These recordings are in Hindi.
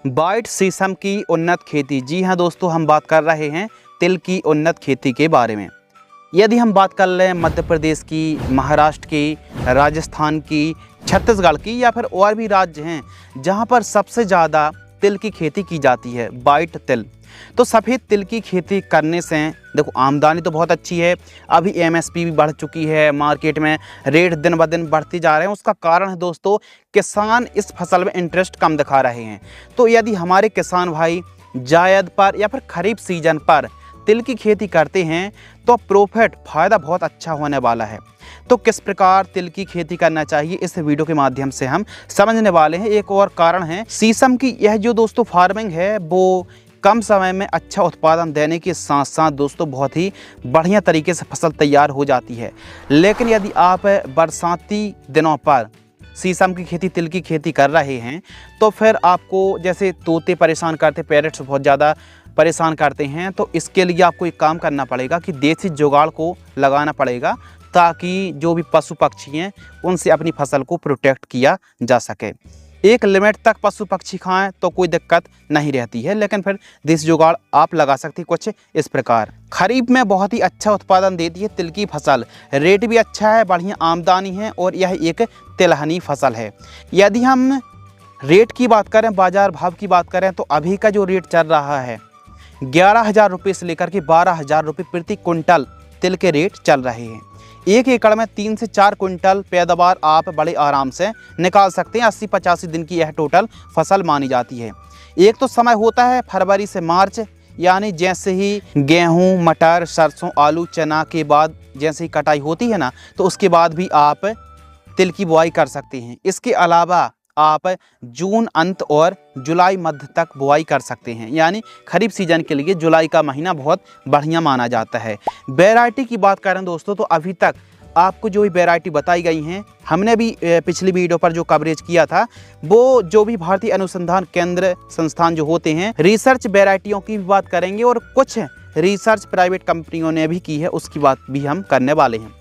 बाइट शीशम की उन्नत खेती। जी हाँ दोस्तों, हम बात कर रहे हैं तिल की उन्नत खेती के बारे में। यदि हम बात कर रहे हैं मध्य प्रदेश की, महाराष्ट्र की, राजस्थान की, छत्तीसगढ़ की या फिर और भी राज्य हैं जहां पर सबसे ज़्यादा तिल की खेती की जाती है, बाइट तिल। तो सफ़ेद तिल की खेती करने से देखो आमदनी तो बहुत अच्छी है। अभी एमएसपी भी बढ़ चुकी है, मार्केट में रेट दिन ब दिन बढ़ते जा रहे हैं। उसका कारण है दोस्तों, किसान इस फसल में इंटरेस्ट कम दिखा रहे हैं। तो यदि हमारे किसान भाई जायद पर या फिर खरीफ सीजन पर तिल की खेती करते हैं तो प्रॉफिट फ़ायदा बहुत अच्छा होने वाला है। तो किस प्रकार तिल की खेती करना चाहिए, इस वीडियो के माध्यम से हम समझने वाले हैं। एक और कारण है शीशम की, यह जो दोस्तों फार्मिंग है वो कम समय में अच्छा उत्पादन देने के साथ साथ दोस्तों बहुत ही बढ़िया तरीके से फसल तैयार हो जाती है। लेकिन यदि आप बरसाती दिनों पर शीशम की खेती, तिल की खेती कर रहे हैं तो फिर आपको जैसे तोते परेशान करते, पैरट्स बहुत ज़्यादा परेशान करते हैं, तो इसके लिए आपको एक काम करना पड़ेगा कि देसी जुगाड़ को लगाना पड़ेगा ताकि जो भी पशु पक्षी हैं उनसे अपनी फसल को प्रोटेक्ट किया जा सके। एक लिमिट तक पशु पक्षी खाएं तो कोई दिक्कत नहीं रहती है, लेकिन फिर देसी जुगाड़ आप लगा सकते हैं कुछ इस प्रकार। खरीफ में बहुत ही अच्छा उत्पादन देती है तिल की फसल, रेट भी अच्छा है, बढ़िया आमदनी है और यह एक तिलहनी फसल है। यदि हम रेट की बात करें, बाजार भाव की बात करें, तो अभी का जो रेट चल रहा है 11,000 रुपये से लेकर के 12,000 रुपये प्रति कुंटल तिल के रेट चल रहे हैं। 1 एकड़ में 3 से 4 कुंटल पैदावार आप बड़े आराम से निकाल सकते हैं। 80-85 दिन की यह टोटल फसल मानी जाती है। एक तो समय होता है फरवरी से मार्च, यानी जैसे ही गेहूं, मटर, सरसों, आलू, चना के बाद जैसे ही कटाई होती है ना, तो उसके बाद भी आप तिल की बुआई कर सकते हैं। इसके अलावा आप जून अंत और जुलाई मध्य तक बुआई कर सकते हैं, यानी खरीफ सीजन के लिए जुलाई का महीना बहुत बढ़िया माना जाता है। वैरायटी की बात करें दोस्तों, तो अभी तक आपको जो भी वैरायटी बताई गई हैं, हमने भी पिछली वीडियो पर जो कवरेज किया था, वो जो भी भारतीय अनुसंधान केंद्र संस्थान जो होते हैं, रिसर्च वैरायटियों की भी बात करेंगे और कुछ रिसर्च प्राइवेट कंपनियों ने भी की है, उसकी बात भी हम करने वाले हैं।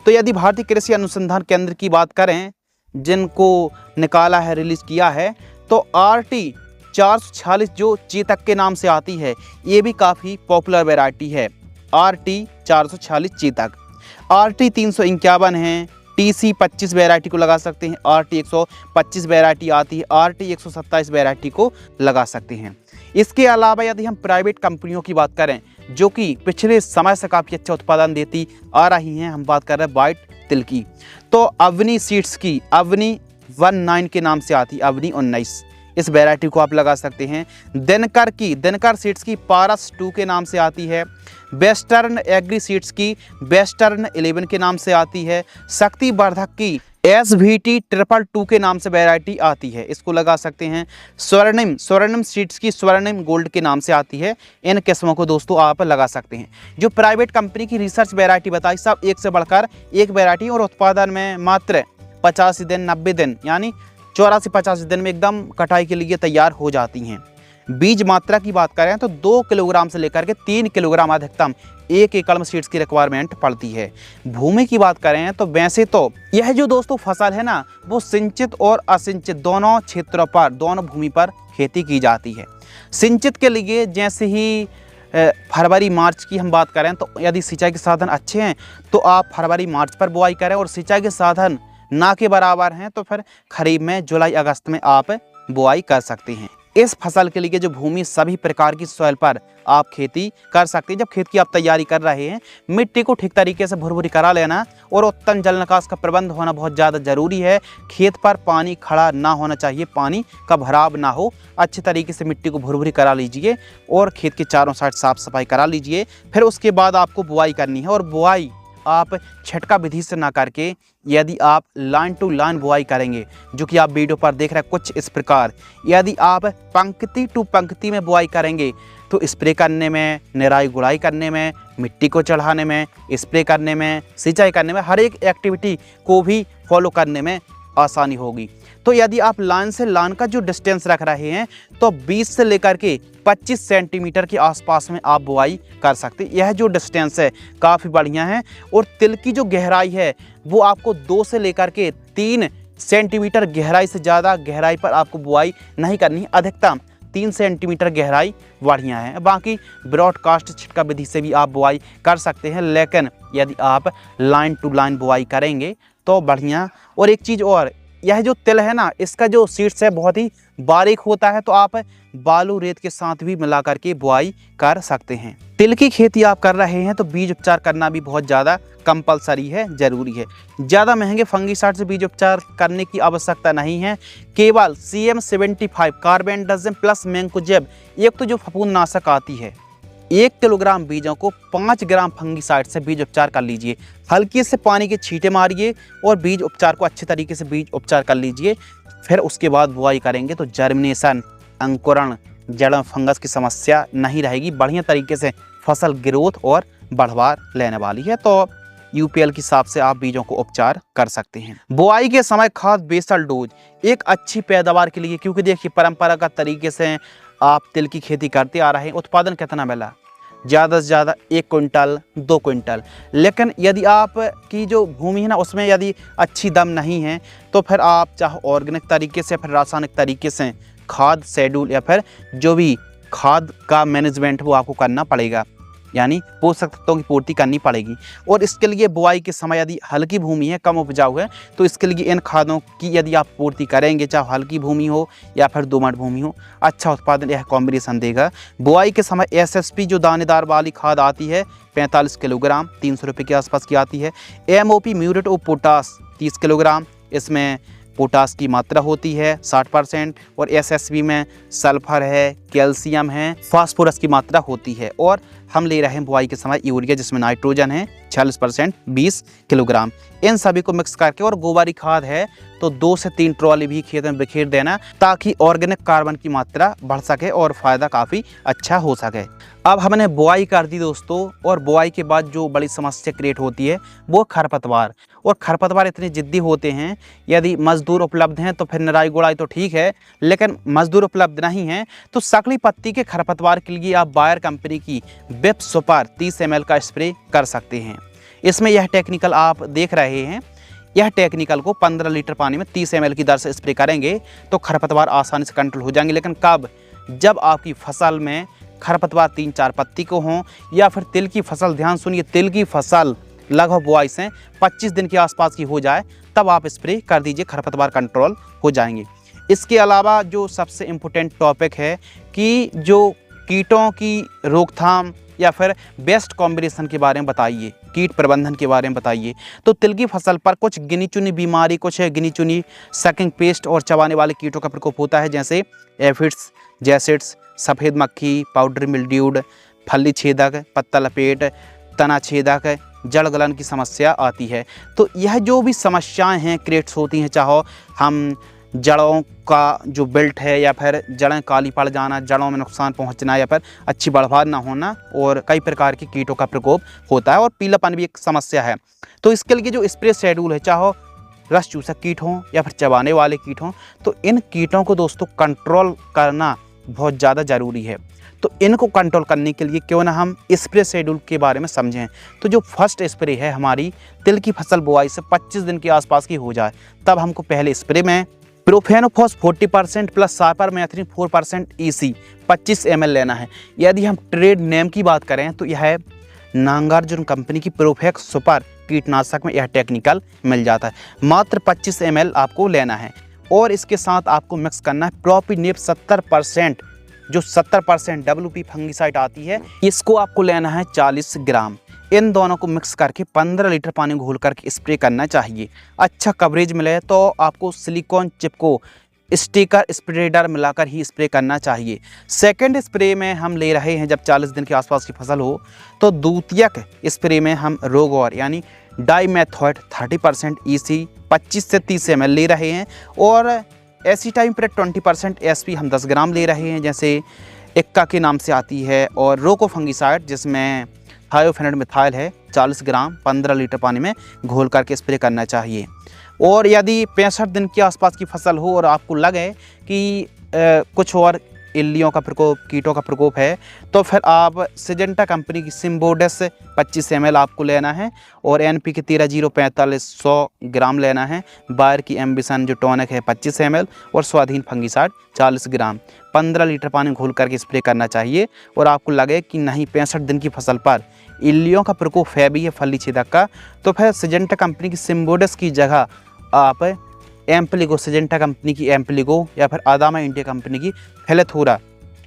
तो यदि भारतीय कृषि अनुसंधान केंद्र की बात करें, जिनको निकाला है, रिलीज़ किया है, तो RT 446 जो चेतक के नाम से आती है, ये भी काफ़ी पॉपुलर वैरायटी है। RT 446 चेतक, RT 351 है, TC 25 वैरायटी को लगा सकते हैं, RT 125 वैरायटी आती है, RT 127 वैरायटी को लगा सकते हैं। इसके अलावा यदि हम प्राइवेट कंपनियों की बात करें जो कि पिछले समय से काफ़ी अच्छा उत्पादन देती आ रही हैं, हम बात कर रहे हैं बाइट तिल की, तो अवनी सीड्स की, अवनी 19 के नाम से आती है, अवनी 19, इस वैरायटी को आप लगा सकते हैं। दिनकर की, दिनकर सीड्स की पारस 2 के नाम से आती है। वेस्टर्न एग्री सीड्स की वेस्टर्न 11 के नाम से आती है। शक्ति वर्धक की SVT 222 के नाम से वैरायटी आती है, इसको लगा सकते हैं। स्वर्णिम, स्वर्णिम सीड्स की स्वर्णिम गोल्ड के नाम से आती है, इन किस्मों को दोस्तों आप लगा सकते हैं। जो प्राइवेट कंपनी की रिसर्च वैरायटी बताई, सब एक से बढ़कर एक वैरायटी और उत्पादन में मात्र 85 दिन, 90 दिन, यानी 84-85 दिन में एकदम कटाई के लिए तैयार हो जाती हैं। बीज मात्रा की बात करें तो 2 किलोग्राम से लेकर के 3 किलोग्राम अधिकतम 1 एकड़ में सीड्स की रिक्वायरमेंट पड़ती है। भूमि की बात करें तो वैसे तो यह जो दोस्तों फसल है ना, वो सिंचित और असिंचित दोनों क्षेत्रों पर, दोनों भूमि पर खेती की जाती है। सिंचित के लिए जैसे ही फरवरी मार्च की हम बात करें, तो यदि सिंचाई के साधन अच्छे हैं तो आप फरवरी मार्च पर बुआई करें, और सिंचाई के साधन ना के बराबर हैं तो फिर खरीफ में जुलाई अगस्त में आप बुआई कर सकते हैं। इस फसल के लिए जो भूमि, सभी प्रकार की सॉइल पर आप खेती कर सकते हैं। जब खेत की आप तैयारी कर रहे हैं, मिट्टी को ठीक तरीके से भुरभुरी करा लेना और उत्तम जल निकास का प्रबंध होना बहुत ज़्यादा ज़रूरी है। खेत पर पानी खड़ा ना होना चाहिए, पानी का भराव ना हो। अच्छे तरीके से मिट्टी को भुरभुरी करा लीजिए और खेत के चारों साइड साफ सफाई करा लीजिए। फिर उसके बाद आपको बुआई करनी है, और बुआई आप छटका विधि से ना करके यदि आप लाइन टू लाइन बुआई करेंगे, जो कि आप वीडियो पर देख रहे हैं कुछ इस प्रकार, यदि आप पंक्ति टू पंक्ति में बुआई करेंगे तो स्प्रे करने में, निराई गुड़ाई करने में, मिट्टी को चढ़ाने में, स्प्रे करने में, सिंचाई करने में, हर एक एक्टिविटी को भी फॉलो करने में आसानी होगी। तो यदि आप लाइन से लाइन का जो डिस्टेंस रख रहे हैं तो 20 से लेकर के 25 सेंटीमीटर के आसपास में आप बुआई कर सकते हैं। यह जो डिस्टेंस है काफ़ी बढ़िया है। और तिल की जो गहराई है वो आपको 2 से लेकर के 3 सेंटीमीटर गहराई से ज़्यादा गहराई पर आपको बुआई नहीं करनी है। अधिकतम 3 सेंटीमीटर गहराई बढ़िया है। बाकी ब्रॉडकास्ट छिटका विधि से भी आप बुआई कर सकते हैं, लेकिन यदि आप लाइन टू लाइन बुआई करेंगे तो बढ़िया। और एक चीज़ और, यह जो तिल है ना, इसका जो सीड्स है बहुत ही बारीक होता है, तो आप बालू रेत के साथ भी मिला करके बुआई कर सकते हैं। तिल की खेती आप कर रहे हैं तो बीज उपचार करना भी बहुत ज़्यादा कंपलसरी है, ज़रूरी है। ज़्यादा महंगे फंगीसाइड से बीज उपचार करने की आवश्यकता नहीं है। केवल CM75 कार्बेंडाजिम प्लस मैंकोजेब, एक तो जो फफूंदनाशक आती है, 1 किलोग्राम बीजों को 5 ग्राम फंगीसाइड से बीज उपचार कर लीजिए। हल्के से पानी के छींटे मारिए और बीज उपचार को अच्छे तरीके से बीज उपचार कर लीजिए। फिर उसके बाद बुआई करेंगे तो जर्मिनेशन, अंकुरण, जड़ में फंगस की समस्या नहीं रहेगी। बढ़िया तरीके से फसल ग्रोथ और बढ़वार लेने वाली है। तो UPL के हिसाब से आप बीजों को उपचार कर सकते हैं। बुआई के समय खाद बेसल डोज एक अच्छी पैदावार के लिए, क्योंकि देखिए परंपरागत तरीके से आप तिल की खेती करते आ रहे हैं, उत्पादन कितना मिला, ज़्यादा से ज़्यादा 1 क्विंटल 2 क्विंटल। लेकिन यदि आप की जो भूमि है ना, उसमें यदि अच्छी दम नहीं है तो फिर आप चाहे ऑर्गेनिक तरीके से, फिर रासायनिक तरीके से खाद शेड्यूल या फिर जो भी खाद का मैनेजमेंट वो आपको करना पड़ेगा, यानी पोषक तत्वों की पूर्ति करनी पड़ेगी। और इसके लिए बुआई के समय यदि हल्की भूमि है, कम उपजाऊ है, तो इसके लिए इन खादों की यदि आप पूर्ति करेंगे, चाहे हल्की भूमि हो या फिर दोमट भूमि हो, अच्छा उत्पादन यह कॉम्बिनेशन देगा। बुआई के समय SSP जो दानेदार वाली खाद आती है 45 किलोग्राम, 300 रुपये के आसपास की आती है। MOP muriate of potash 30 kilogram, इसमें पोटास की मात्रा होती है 60%, और SSP में सल्फर है, कैल्शियम है, फास्फोरस की मात्रा होती है। और हम ले रहे हैं बुआई के समय यूरिया, जिसमें नाइट्रोजन है 46%, 20 किलोग्राम। इन सभी को मिक्स करके, और गोबरी खाद है तो 2 से 3 ट्रॉली भी खेत में बिखेर देना, ताकि ऑर्गेनिक कार्बन की मात्रा बढ़ सके और फायदा काफ़ी अच्छा हो सके। अब हमने बुआई कर दी दोस्तों, और बुआई के बाद जो बड़ी समस्या क्रिएट होती है वो खरपतवार। और खरपतवार इतने जिद्दी होते हैं, यदि मजदूर उपलब्ध हैं तो फिर निराई गुड़ाई तो ठीक है, लेकिन मजदूर उपलब्ध नहीं हैं तो सकली पत्ती के खरपतवार के लिए आप बायर कंपनी की बिप सुपर 30 ml का स्प्रे कर सकते हैं। इसमें यह टेक्निकल आप देख रहे हैं, यह टेक्निकल को 15 लीटर पानी में 30 ml की दर से स्प्रे करेंगे तो खरपतवार आसानी से कंट्रोल हो जाएंगे। लेकिन कब? जब आपकी फसल में खरपतवार 3-4 पत्ती को हों, या फिर तिल की फसल, ध्यान सुनिए, तिल की फसल लगभग बुआई से 25 दिन के आसपास की हो जाए, तब आप स्प्रे कर दीजिए, खरपतवार कंट्रोल हो जाएंगे। इसके अलावा जो सबसे इम्पोर्टेंट टॉपिक है कि जो कीटों की रोकथाम या फिर बेस्ट कॉम्बिनेशन के बारे में बताइए, कीट प्रबंधन के बारे में बताइए। तो तिल की फसल पर कुछ गिनी चुनी बीमारी, कुछ गिनी चुनी सकिंग पेस्ट और चबाने वाले कीटों का प्रकोप होता है, जैसे एफिड्स, जैसिड्स, सफ़ेद मक्खी, पाउडर मिल्ड्यूड, फली छेदक, पत्ता लपेट, तना छेदक, जड़ गलन की समस्या आती है। तो यह जो भी समस्याएं हैं क्रिएट्स होती हैं, चाहो हम जड़ों का जो बेल्ट है, या फिर जड़ें काली पड़ जाना, जड़ों में नुकसान पहुंचना, या फिर अच्छी बढ़वार ना होना, और कई प्रकार के कीटों का प्रकोप होता है, और पीलापन भी एक समस्या है। तो इसके लिए जो स्प्रे शेड्यूल है, चाहो रस चूसक कीट हों या फिर चबाने वाले कीट हों, तो इन कीटों को दोस्तों कंट्रोल करना बहुत ज़्यादा ज़रूरी है। तो इनको कंट्रोल करने के लिए क्यों ना हम स्प्रे शेड्यूल के बारे में समझें। तो जो फर्स्ट स्प्रे है हमारी तिल की फसल बुआई से 25 दिन के आसपास की हो जाए, तब हमको पहले स्प्रे में profenofos 40% plus cypermethrin 4% EC 25 ml लेना है। यदि हम ट्रेड नेम की बात करें तो यह है नागार्जुन कंपनी की प्रोफेक्स सुपर कीटनाशक में यह टेक्निकल मिल जाता है। मात्र 25 ml आपको लेना है, और इसके साथ आपको मिक्स करना है प्रोपिनेप 70%, जो 70% WP फंगीसाइड आती है, इसको आपको लेना है 40 ग्राम। इन दोनों को मिक्स करके 15 लीटर पानी घोल करके स्प्रे करना चाहिए। अच्छा कवरेज मिले तो आपको सिलिकॉन चिप को स्टिकर स्प्रेडर मिलाकर ही स्प्रे करना चाहिए। सेकंड स्प्रे में हम ले रहे हैं जब 40 दिन के आसपास की फसल हो, तो द्वितीयक स्प्रे में हम रोगौर यानी डाइमेथॉयड 30% EC 25 से 30 ml ले रहे हैं, और एसिटाइमप्रेट 20% SP हम 10 ग्राम ले रहे हैं, जैसे इक्का के नाम से आती है, और रोको फंगीसाइड जिसमें थायोफेनेट मिथाइल है 40 ग्राम 15 लीटर पानी में घोल करके स्प्रे करना चाहिए। और यदि 65 दिन के आसपास की फसल हो और आपको लगे कि कुछ और इल्लियों का प्रकोप, कीटों का प्रकोप है, तो फिर आप सिजेंटा कंपनी की सिम्बोडस 25 ml आपको लेना है और NPK 13-045 100 ग्राम लेना है। बायर की एम्बिशन जो टॉनिक है 25 ml और स्वाधीन फंगिसाइड 40 ग्राम 15 लीटर पानी घोल करके स्प्रे करना चाहिए। और आपको लगे कि नहीं 65 दिन की फसल पर इल्लियों का प्रकोप है भी है फली छेदक का, तो फिर सिजेंटा कंपनी की सिम्बोडस की जगह आप एम्प्लिगो, सिजेंटा कंपनी की एम्प्लिगो या फिर आदामा इंडिया कंपनी की फेलेथोरा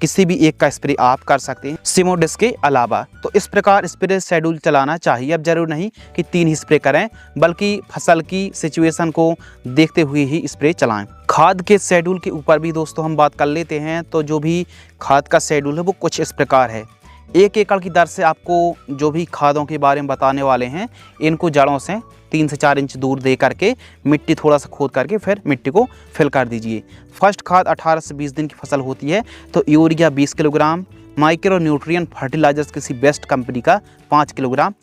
किसी भी एक का स्प्रे आप कर सकते हैं सिमोडिस के अलावा। तो इस प्रकार स्प्रे शेड्यूल चलाना चाहिए। अब जरूर नहीं कि 3 ही स्प्रे करें, बल्कि फसल की सिचुएशन को देखते हुए ही स्प्रे चलाएं। खाद के शेड्यूल के ऊपर भी दोस्तों हम बात कर लेते हैं। तो जो भी खाद का शेड्यूल है वो कुछ इस प्रकार है। 1 एकड़ की दर से आपको जो भी खादों के बारे में बताने वाले हैं, इनको जड़ों से 3 से 4 इंच दूर दे करके मिट्टी थोड़ा सा खोद करके फिर मिट्टी को फिल कर दीजिए। फर्स्ट खाद 18 से 20 दिन की फसल होती है तो urea 20 kilogram, micro nutrient fertilisers किसी बेस्ट कंपनी का 5 किलोग्राम,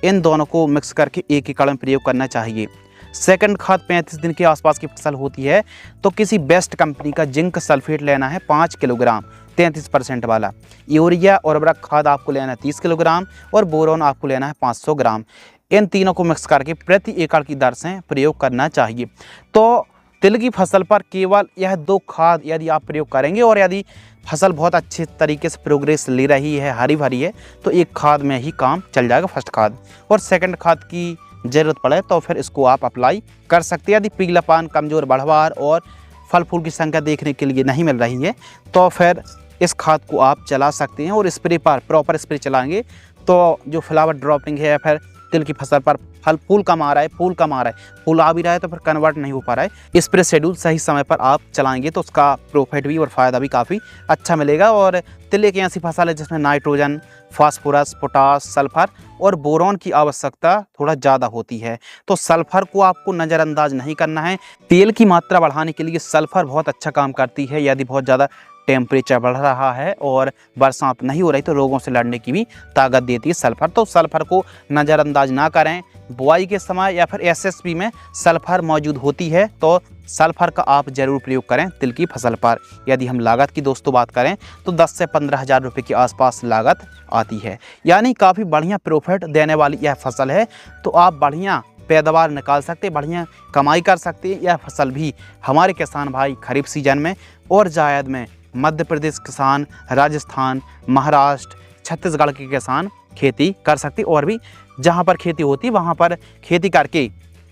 इन दोनों को मिक्स करके 1 एकड़ में प्रयोग करना चाहिए। सेकंड खाद 35 दिन के आसपास की फसल होती है तो किसी बेस्ट कंपनी का जिंक सल्फेट लेना है 5 किलोग्राम 33% वाला। यूरिया और उर्वरक खाद आपको लेना है 30 किलोग्राम और बोरोन आपको लेना है 500 ग्राम। इन तीनों को मिक्स करके प्रति एकड़ की दर से प्रयोग करना चाहिए। तो तिल की फसल पर केवल यह 2 खाद यदि आप प्रयोग करेंगे और यदि फसल बहुत अच्छे तरीके से प्रोग्रेस ले रही है, हरी भरी है, तो 1 खाद में ही काम चल जाएगा फर्स्ट खाद। और सेकंड खाद की ज़रूरत पड़े तो फिर इसको आप अप्लाई कर सकते हैं। यदि पीलापन, कमज़ोर बढ़वार और फल फूल की संख्या देखने के लिए नहीं मिल रही है तो फिर इस खाद को आप चला सकते हैं। और स्प्रे पर प्रॉपर स्प्रे चलाएंगे तो जो फ्लावर ड्रॉपिंग है या फिर तिल की फसल पर फल फूल कम आ रहा है, फूल कम आ रहा है, फूल आ भी रहा है तो फिर कन्वर्ट नहीं हो पा रहा है, स्प्रे शेड्यूल सही समय पर आप चलाएंगे तो उसका प्रॉफिट भी और फ़ायदा भी काफ़ी अच्छा मिलेगा। और तिल एक ऐसी फसल है जिसमें नाइट्रोजन, फास्फोरस, पोटास, सल्फर और बोरॉन की आवश्यकता थोड़ा ज़्यादा होती है। तो सल्फर को आपको नज़रअंदाज नहीं करना है। तेल की मात्रा बढ़ाने के लिए सल्फर बहुत अच्छा काम करती है। यदि बहुत ज़्यादा टेम्परेचर बढ़ रहा है और बरसात नहीं हो रही तो रोगों से लड़ने की भी ताकत देती है सल्फर। तो सल्फर को नज़रअंदाज ना करें। बुआई के समय या फिर SSP में सल्फर मौजूद होती है तो सल्फर का आप ज़रूर प्रयोग करें तिल की फसल पर। यदि हम लागत की दोस्तों बात करें तो 10 से 15 हज़ार रुपये के आसपास लागत आती है, यानी काफ़ी बढ़िया प्रॉफिट देने वाली यह फसल है। तो आप बढ़िया पैदावार निकाल सकते, बढ़िया कमाई कर सकते। यह फसल भी हमारे किसान भाई खरीफ सीजन में और जायद में मध्य प्रदेश किसान, राजस्थान, महाराष्ट्र, छत्तीसगढ़ के किसान खेती कर सकते और भी जहां पर खेती होती वहां पर खेती करके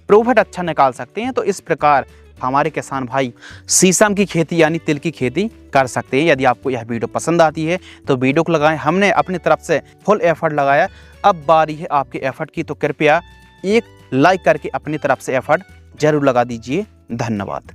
प्रॉफिट अच्छा निकाल सकते हैं। तो इस प्रकार हमारे किसान भाई शीशम की खेती यानी तिल की खेती कर सकते हैं। यदि आपको यह वीडियो पसंद आती है तो वीडियो को लगाएं। हमने अपनी तरफ से फुल एफर्ट लगाया, अब बारी है आपके एफर्ट की। तो कृपया एक लाइक करके अपनी तरफ से एफर्ट जरूर लगा दीजिए। धन्यवाद।